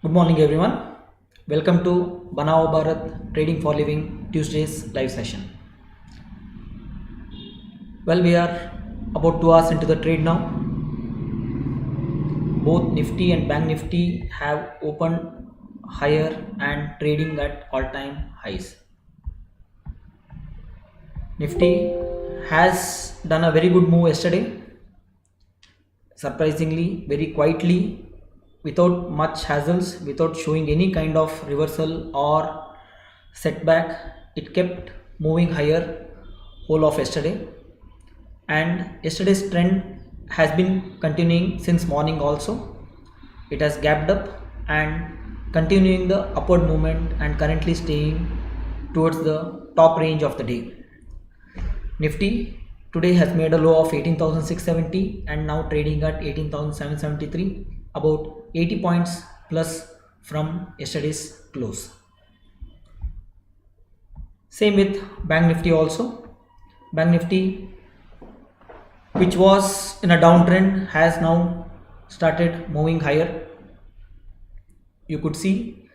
Good morning, everyone. Welcome to Banao Bharat Trading for Living Tuesday's live session. Well, we are about 2 hours into the trade now. Both Nifty and Bank Nifty have opened higher and trading at all-time highs. Nifty has done a very good move yesterday. Surprisingly, very quietly, without much hassles, without showing any kind of reversal or setback, it kept moving higher whole of yesterday, and yesterday's trend has been continuing since morning also. It has gapped up and continuing the upward movement and currently staying towards the top range of the day. Nifty today has made a low of 18,670 and now trading at 18,773, about 80 points plus from yesterday's close. Same with Bank Nifty also. Bank Nifty, which was in a downtrend, has now started moving higher. You could see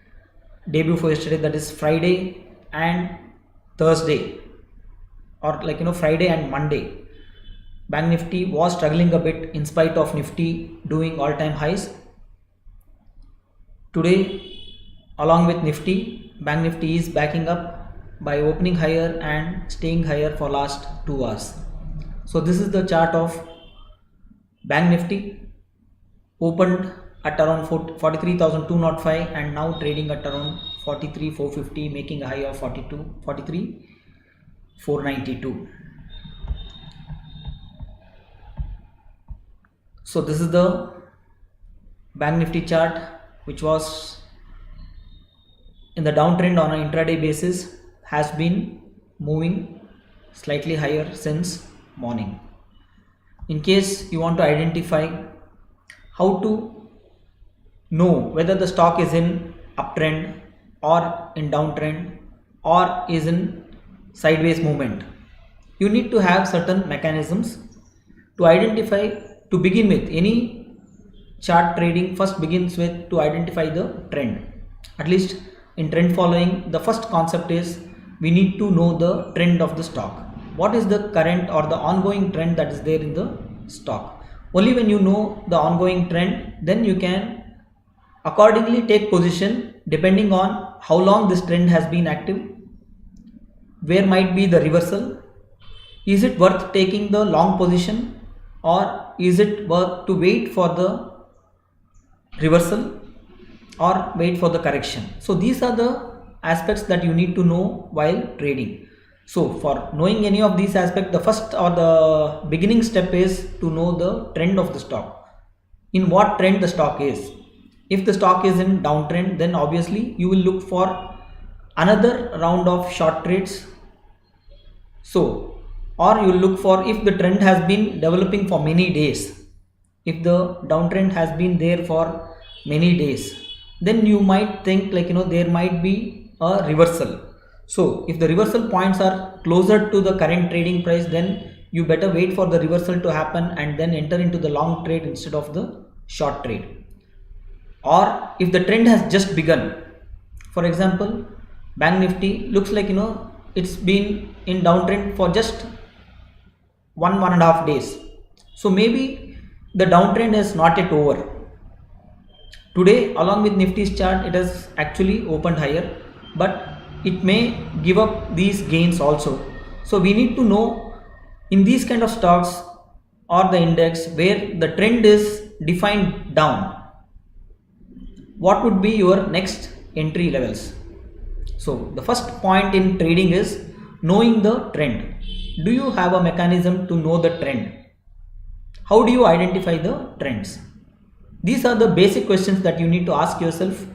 day before yesterday, that is Friday and Thursday, or Friday and Monday, Bank Nifty was struggling a bit in spite of Nifty doing all-time highs. Today, along with Nifty, Bank Nifty is backing up by opening higher and staying higher for last 2 hours. So this is the chart of Bank Nifty, opened at around 43,205 and now trading at around 43,450, making a high of 43,492. So this is the Bank Nifty chart, which was in the downtrend on an intraday basis, has been moving slightly higher since morning. In case you want to identify how to know whether the stock is in uptrend or in downtrend or is in sideways movement, you need to have certain mechanisms to identify. To begin with, any chart trading first begins with to identify the trend. At least in trend following, the first concept is we need to know the trend of the stock. What is the current or the ongoing trend that is there in the stock? Only when you know the ongoing trend, then you can accordingly take position depending on how long this trend has been active, where might be the reversal, is it worth taking the long position, or is it worth to wait for the reversal or wait for the correction. So these are the aspects that you need to know while trading. So for knowing any of these aspects, the first or the beginning step is to know the trend of the stock, in what trend the stock is. If the stock is in downtrend, then obviously you will look for another round of short trades. So, or you look for if the trend has been developing for many days. If the downtrend has been there for many days, then you might think there might be a reversal. So if the reversal points are closer to the current trading price, then you better wait for the reversal to happen and then enter into the long trade instead of the short trade. Or if the trend has just begun, for example, Bank Nifty looks like it's been in downtrend for just 1.5 days. So maybe the downtrend is not yet over. Today, along with Nifty's chart, it has actually opened higher, but it may give up these gains also. So we need to know in these kind of stocks or the index where the trend is defined down, what would be your next entry levels. So the first point in trading is knowing the trend. Do you have a mechanism to know the trend? How do you identify the trends? These are the basic questions that you need to ask yourself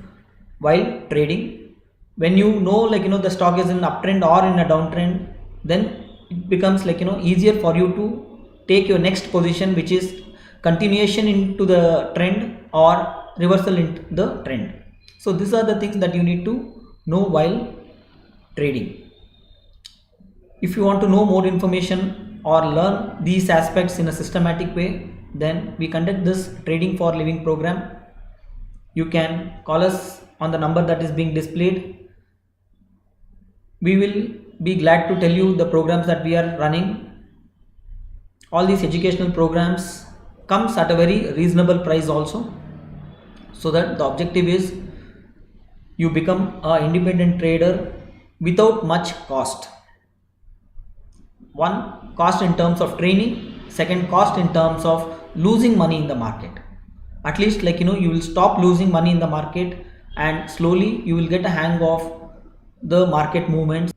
while trading. When you know the stock is in uptrend or in a downtrend, then it becomes easier for you to take your next position, which is continuation into the trend or reversal into the trend. So these are the things that you need to know while trading. If you want to know more information or learn these aspects in a systematic way, then we conduct this Trading for Living program. you can call us on the number that is being displayed. We will be glad to tell you the programs that we are running. All these educational programs comes at a very reasonable price also, so that the objective is you become a independent trader without much cost. One, cost in terms of training, second, cost in terms of losing money in the market. At least, like you will stop losing money in the market, and slowly you will get a hang of the market movements.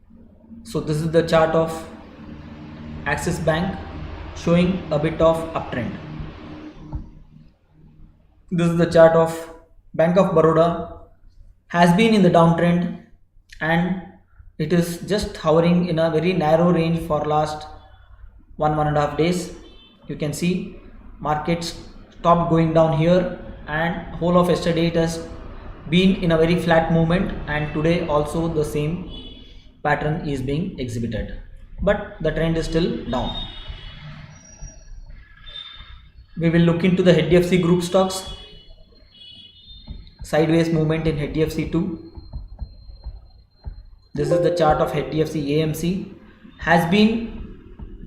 So this is the chart of Axis Bank showing a bit of uptrend. This is the chart of Bank of Baroda, has been in the downtrend, and it is just hovering in a very narrow range for last 1.5 days. You can see markets stopped going down here, and whole of yesterday it has been in a very flat movement, and today also the same pattern is being exhibited, but the trend is still down. We will look into the HDFC group stocks. Sideways movement in HDFC2. This is the chart of HDFC AMC, has been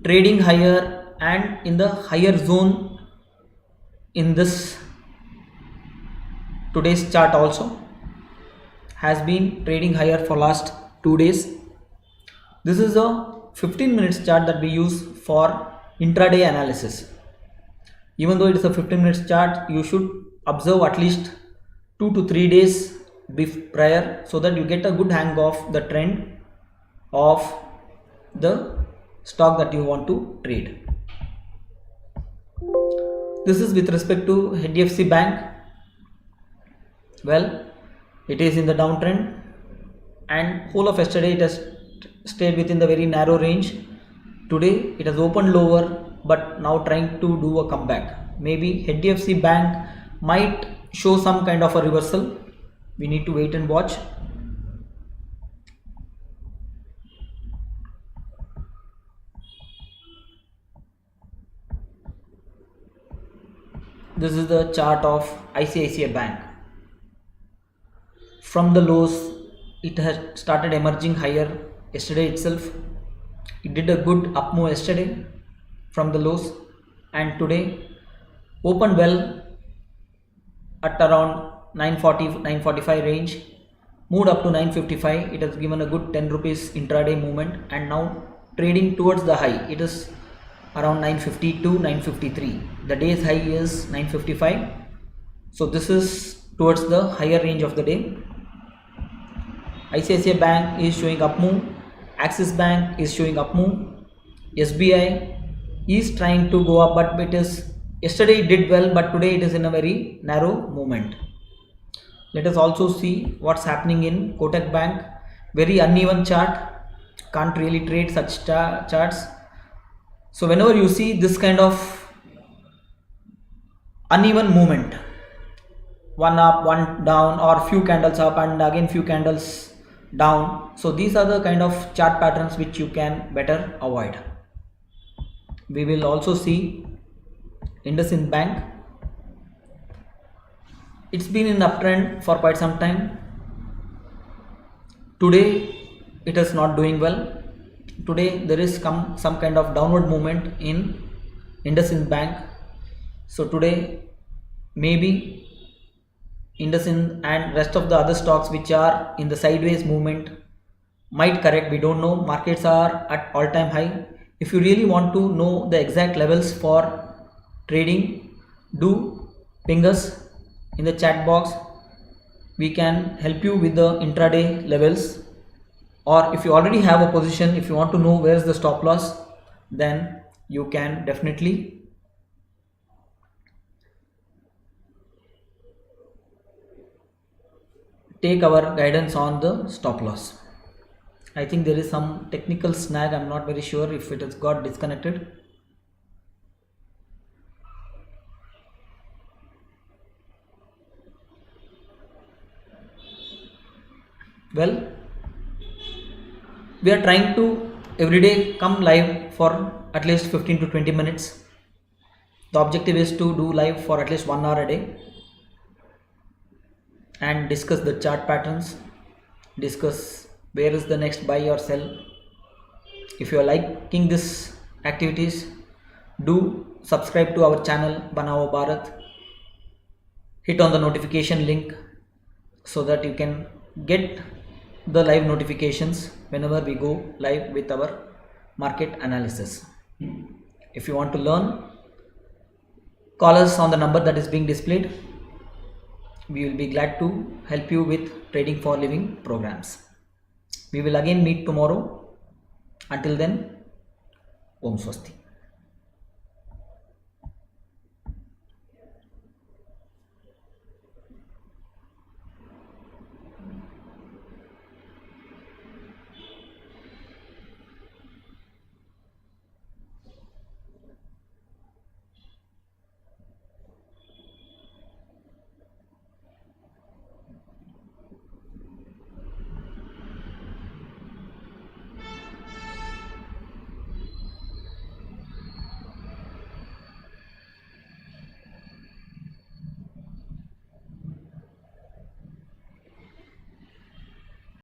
trading higher and in the higher zone in this today's chart also, has been trading higher for last 2 days. This is a 15 minutes chart that we use for intraday analysis. Even though it is a 15 minutes chart, you should observe at least 2 to 3 days prior, so that you get a good hang of the trend of the stock that you want to trade. This is with respect to HDFC Bank. Well, it is in the downtrend, and whole of yesterday it has stayed within the very narrow range. Today it has opened lower, but now trying to do a comeback. Maybe HDFC Bank might show some kind of a reversal. We need to wait and watch. This is the chart of ICICI Bank. From the lows, it has started emerging higher yesterday itself. It did a good up move yesterday from the lows, and today opened well at around 940 945 range, moved up to 955. It has given a good 10 rupees intraday movement, and now trading towards the high. It is around 952 953. The day's high is 955, so this is towards the higher range of the day. ICICI Bank is showing up move, Axis Bank is showing up move, SBI is trying to go up, but it is yesterday it did well, but today it is in a very narrow movement. Let us also see what's happening in Kotak Bank. Very uneven chart, can't really trade such charts. So whenever you see this kind of uneven movement, one up, one down, or few candles up and again few candles down, so these are the kind of chart patterns which you can better avoid. We will also see IndusInd Bank. It's been in uptrend for quite some time. Today it is not doing well. Today there is some kind of downward movement in IndusInd Bank. So today maybe IndusInd and rest of the other stocks which are in the sideways movement might correct. We don't know. Markets are at all-time high. If you really want to know the exact levels for trading, do ping us in the chat box. We can help you with the intraday levels, or if you already have a position, if you want to know where is the stop loss, then you can definitely take our guidance on the stop loss. I think there is some technical snag. I'm not very sure if it has got disconnected. Well, we are trying to every day come live for at least 15 to 20 minutes. The objective is to do live for at least 1 hour a day. and discuss the chart patterns, discuss where is the next buy or sell. If you are liking this activities, do subscribe to our channel Banao Bharat. Hit on the notification link so that you can get the live notifications whenever we go live with our market analysis. If you want to learn, call us on the number that is being displayed. We will be glad to help you with trading for living programs. We will again meet tomorrow. Until then, Om Swasti.